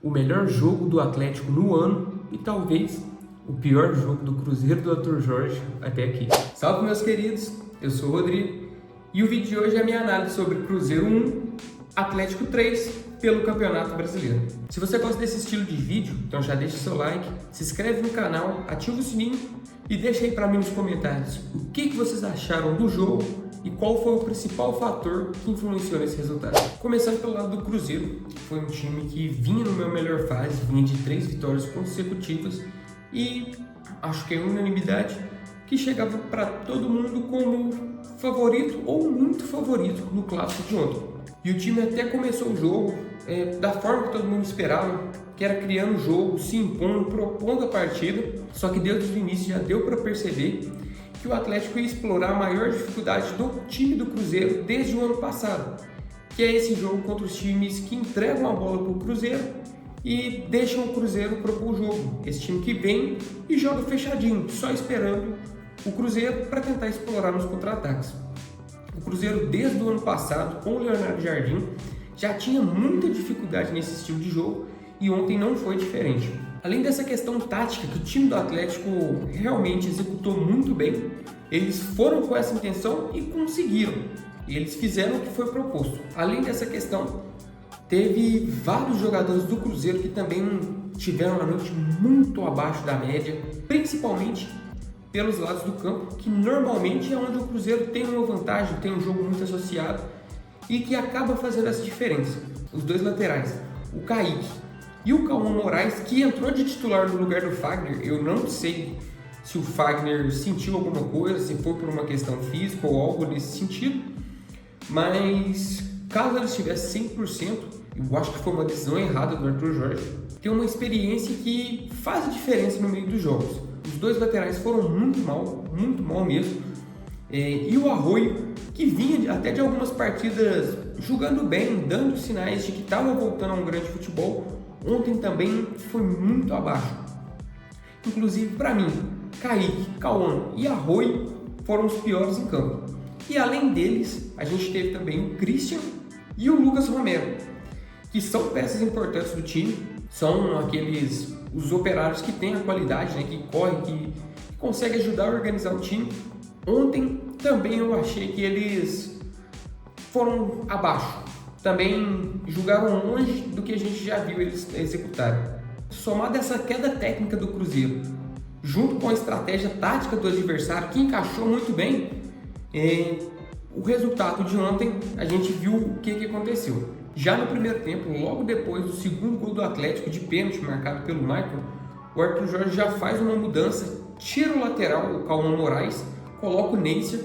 o melhor jogo do Atlético no ano e talvez o pior jogo do Cruzeiro do Dr. Jorge até aqui. Salve, meus queridos, eu sou o Rodrigo e o vídeo de hoje é a minha análise sobre Cruzeiro 1, Atlético 3 pelo Campeonato Brasileiro. Se você gosta desse estilo de vídeo, então já deixa seu like, se inscreve no canal, ativa o sininho e deixa aí para mim nos comentários o que vocês acharam do jogo e qual foi o principal fator que influenciou nesse resultado. Começando pelo lado do Cruzeiro, foi um time que vinha no meu melhor fase, vinha de 3 vitórias consecutivas e acho que é unanimidade que chegava para todo mundo como favorito ou muito favorito no clássico de ontem. E o time até começou o jogo da forma que todo mundo esperava, que era criando o jogo, se impondo, propondo a partida, só que desde o início já deu para perceber que o Atlético ia explorar a maior dificuldade do time do Cruzeiro desde o ano passado, que é esse jogo contra os times que entregam a bola para o Cruzeiro e deixam o Cruzeiro propor o jogo. Esse time que vem e joga fechadinho, só esperando o Cruzeiro para tentar explorar nos contra-ataques. O Cruzeiro, desde o ano passado, com o Leonardo Jardim, já tinha muita dificuldade nesse estilo de jogo e ontem não foi diferente. Além dessa questão tática, que o time do Atlético realmente executou muito bem, eles foram com essa intenção e conseguiram. E eles fizeram o que foi proposto. Além dessa questão, teve vários jogadores do Cruzeiro que também tiveram uma noite muito abaixo da média, principalmente pelos lados do campo, que normalmente é onde o Cruzeiro tem uma vantagem, tem um jogo muito associado e que acaba fazendo essa diferença. Os dois laterais, o Kaique e o Cauã Moraes, que entrou de titular no lugar do Fagner. Eu não sei se o Fagner sentiu alguma coisa, se foi por uma questão física ou algo nesse sentido, mas caso ele estivesse 100%, eu acho que foi uma decisão errada do Arthur Jorge. Tem uma experiência que faz a diferença no meio dos jogos. Os dois laterais foram muito mal mesmo. E o Arroio, que vinha até de algumas partidas jogando bem, dando sinais de que estava voltando a um grande futebol, ontem também foi muito abaixo. Inclusive, para mim, Kaique, Cauã e Arroio foram os piores em campo. E além deles, a gente teve também o Christian e o Lucas Romero, que são peças importantes do time, são os operários que têm a qualidade, né, que correm, que conseguem ajudar a organizar o time. Ontem também eu achei que eles foram abaixo, também jogaram longe do que a gente já viu eles executarem. Somado essa queda técnica do Cruzeiro, junto com a estratégia tática do adversário, que encaixou muito bem, o resultado de ontem, a gente viu o que aconteceu. Já no primeiro tempo, logo depois do segundo gol do Atlético de pênalti marcado pelo Michael, o Arthur Jorge já faz uma mudança, tira o lateral, o Cauã Moraes, coloca o Neisser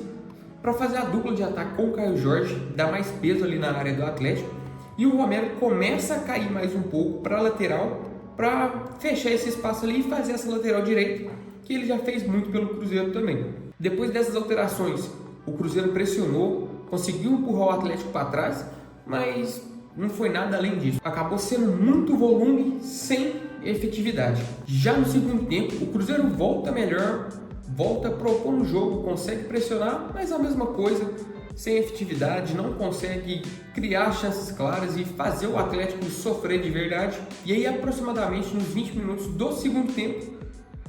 para fazer a dupla de ataque com o Caio Jorge, dá mais peso ali na área do Atlético, e o Romero começa a cair mais um pouco para a lateral para fechar esse espaço ali e fazer essa lateral direita, que ele já fez muito pelo Cruzeiro também. Depois dessas alterações, o Cruzeiro pressionou, conseguiu empurrar o Atlético para trás, mas não foi nada além disso. Acabou sendo muito volume sem efetividade. Já no segundo tempo, o Cruzeiro volta melhor, volta propondo o jogo, consegue pressionar, mas a mesma coisa, sem efetividade, não consegue criar chances claras e fazer o Atlético sofrer de verdade. E aí, aproximadamente nos 20 minutos do segundo tempo,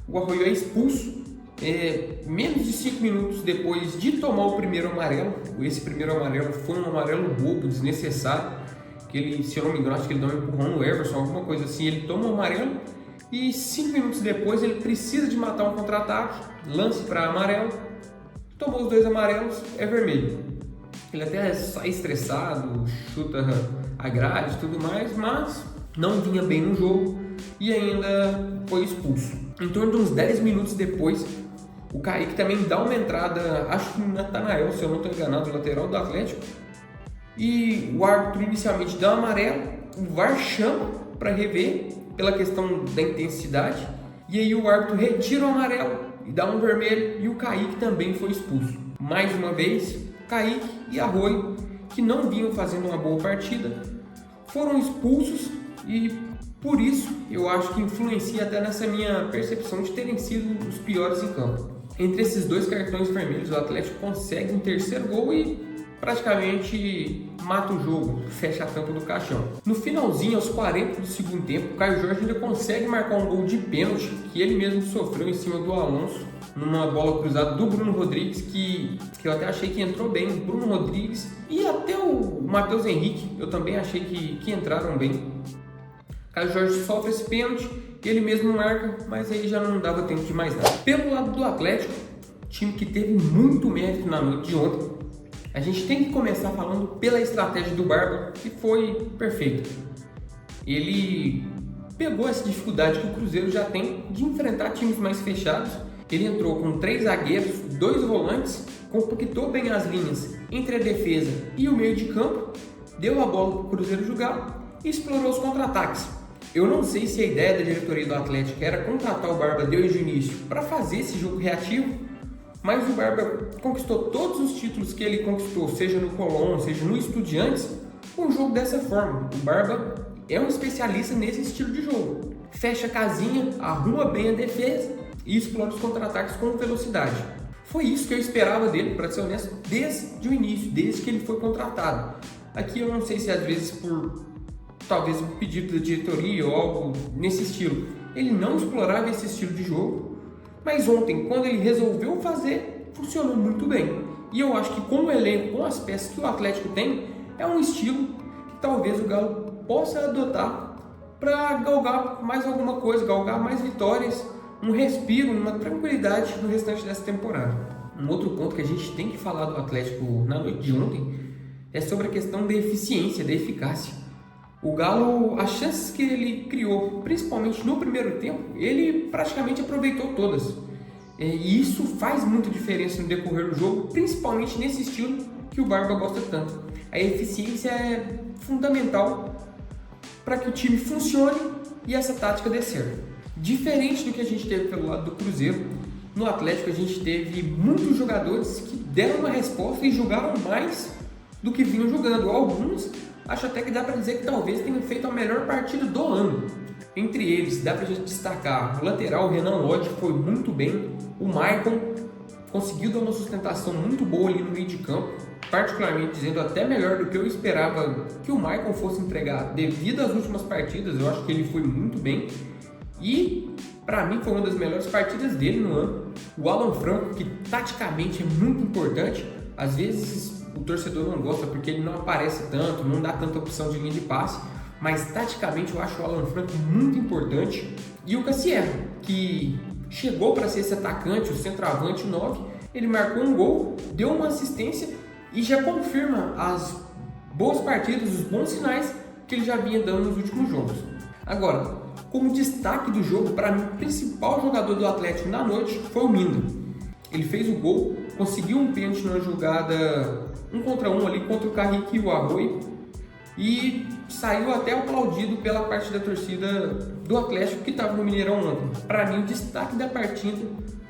o Arroio é expulso. Menos de 5 minutos depois de tomar o primeiro amarelo. Esse primeiro amarelo foi um amarelo bobo, desnecessário, que ele, se eu não me engano, acho que ele dá um empurrão no Everson, alguma coisa assim. Ele toma o amarelo e 5 minutos depois ele precisa de matar um contra-ataque, lance para amarelo, tomou os 2 amarelos, é vermelho. Ele até sai estressado, chuta a grade e tudo mais, mas não vinha bem no jogo e ainda foi expulso. Em torno de uns 10 minutos depois, o Kaique também dá uma entrada, acho que no Natanael, se eu não estou enganado, lateral do Atlético. E o árbitro inicialmente dá um amarelo, o VAR chama para rever pela questão da intensidade. E aí o árbitro retira o amarelo e dá um vermelho e o Kaique também foi expulso. Mais uma vez, Kaique e Arroio, que não vinham fazendo uma boa partida, foram expulsos e por isso eu acho que influencia até nessa minha percepção de terem sido os piores em campo. Entre esses 2 cartões vermelhos, o Atlético consegue um terceiro gol e praticamente mata o jogo, fecha a tampa do caixão. No finalzinho, aos 40 do segundo tempo, o Caio Jorge ainda consegue marcar um gol de pênalti que ele mesmo sofreu em cima do Alonso, numa bola cruzada do Bruno Rodrigues, que eu até achei que entrou bem. Bruno Rodrigues e até o Matheus Henrique, eu também achei que entraram bem. Caio Jorge sofre esse pênalti, ele mesmo marca, mas aí já não dava tempo de mais nada. Pelo lado do Atlético, time que teve muito mérito na noite de ontem, a gente tem que começar falando pela estratégia do Barba, que foi perfeita. Ele pegou essa dificuldade que o Cruzeiro já tem de enfrentar times mais fechados. Ele entrou com 3 zagueiros, 2 volantes, compactou bem as linhas entre a defesa e o meio de campo, deu a bola para o Cruzeiro jogar e explorou os contra-ataques. Eu não sei se a ideia da diretoria do Atlético era contratar o Barba desde o início para fazer esse jogo reativo, mas o Barba conquistou todos os títulos que ele conquistou, seja no Colón, seja no Estudiantes, com um jogo dessa forma. O Barba é um especialista nesse estilo de jogo. Fecha a casinha, arruma bem a defesa e explora os contra-ataques com velocidade. Foi isso que eu esperava dele, para ser honesto, desde o início, desde que ele foi contratado. Aqui eu não sei se às vezes por talvez um pedido da diretoria ou algo nesse estilo, ele não explorava esse estilo de jogo, mas ontem, quando ele resolveu fazer, funcionou muito bem. E eu acho que com o elenco, com as peças que o Atlético tem, é um estilo que talvez o Galo possa adotar para galgar mais alguma coisa, galgar mais vitórias, um respiro, uma tranquilidade no restante dessa temporada. Um outro ponto que a gente tem que falar do Atlético na noite de ontem é sobre a questão da eficiência, da eficácia. O Galo, as chances que ele criou, principalmente no primeiro tempo, ele praticamente aproveitou todas. E isso faz muita diferença no decorrer do jogo, principalmente nesse estilo que o Barba gosta tanto. A eficiência é fundamental para que o time funcione e essa tática dê certo. Diferente do que a gente teve pelo lado do Cruzeiro, no Atlético a gente teve muitos jogadores que deram uma resposta e jogaram mais do que vinham jogando. Alguns, acho até que dá para dizer que talvez tenham feito a melhor partida do ano. Entre eles, dá para a gente destacar o lateral, o Renan Lodge, foi muito bem. O Maicon conseguiu dar uma sustentação muito boa ali no meio de campo, particularmente dizendo até melhor do que eu esperava que o Maicon fosse entregar devido às últimas partidas. Eu acho que ele foi muito bem e para mim foi uma das melhores partidas dele no ano. O Alan Franco, que taticamente é muito importante, às vezes o torcedor não gosta porque ele não aparece tanto, não dá tanta opção de linha de passe, mas taticamente eu acho o Alan Franco muito importante. E o Cassiero, que chegou para ser esse atacante, o centroavante, o 9, ele marcou um gol, deu uma assistência e já confirma as boas partidas, os bons sinais que ele já vinha dando nos últimos jogos. Agora, como destaque do jogo, para mim, o principal jogador do Atlético na noite foi o Minda. Ele fez o gol, conseguiu um pênalti na jogada 1 contra 1 ali contra o Carrique e o Arroio e saiu até aplaudido pela parte da torcida do Atlético que estava no Mineirão ontem. Para mim, o destaque da partida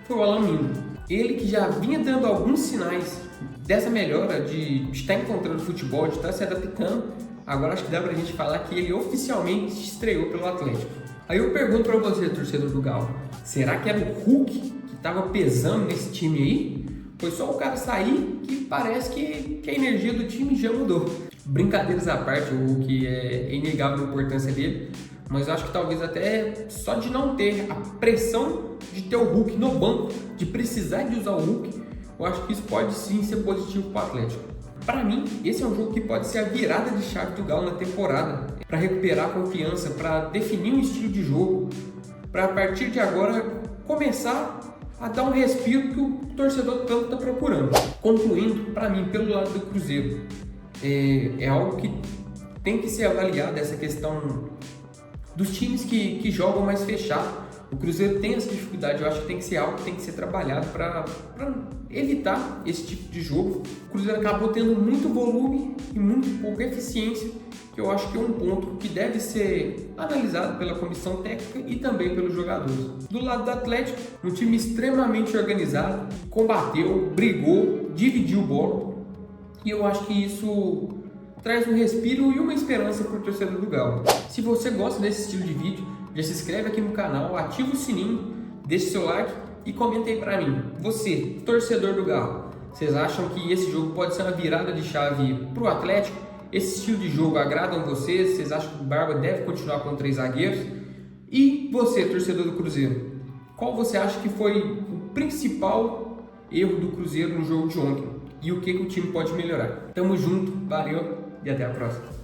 foi o Alan Minda. Ele que já vinha dando alguns sinais dessa melhora, de estar encontrando futebol, de estar se adaptando, agora acho que dá pra gente falar que ele oficialmente estreou pelo Atlético. Aí eu pergunto pra você, torcedor do Galo, será que era o Hulk que estava pesando nesse time aí? Foi só o cara sair que parece que a energia do time já mudou. Brincadeiras à parte, o Hulk é inegável a importância dele, mas eu acho que talvez até só de não ter a pressão de ter o Hulk no banco, de precisar de usar o Hulk, eu acho que isso pode sim ser positivo para o Atlético. Para mim, esse é um jogo que pode ser a virada de chave do Galo na temporada, para recuperar a confiança, para definir um estilo de jogo, para a partir de agora começar a dar um respiro que o torcedor tanto está procurando. Concluindo, para mim, pelo lado do Cruzeiro, é algo que tem que ser avaliado, essa questão dos times que jogam mais fechado. O Cruzeiro tem essa dificuldade, eu acho que tem que ser algo que tem que ser trabalhado para evitar esse tipo de jogo. O Cruzeiro acabou tendo muito volume e muito pouca eficiência, que eu acho que é um ponto que deve ser analisado pela comissão técnica e também pelos jogadores. Do lado do Atlético, um time extremamente organizado, combateu, brigou, dividiu bola, e eu acho que isso traz um respiro e uma esperança para o torcedor do Galo. Se você gosta desse estilo de vídeo, já se inscreve aqui no canal, ativa o sininho, deixe seu like e comenta aí pra mim. Você, torcedor do Galo, Vocês acham que esse jogo pode ser uma virada de chave para o Atlético? Esse estilo de jogo agrada vocês? Vocês acham que o Barba deve continuar com 3 zagueiros? E você, torcedor do Cruzeiro, qual você acha que foi o principal erro do Cruzeiro no jogo de ontem? E o que o time pode melhorar? Tamo junto, valeu e até a próxima.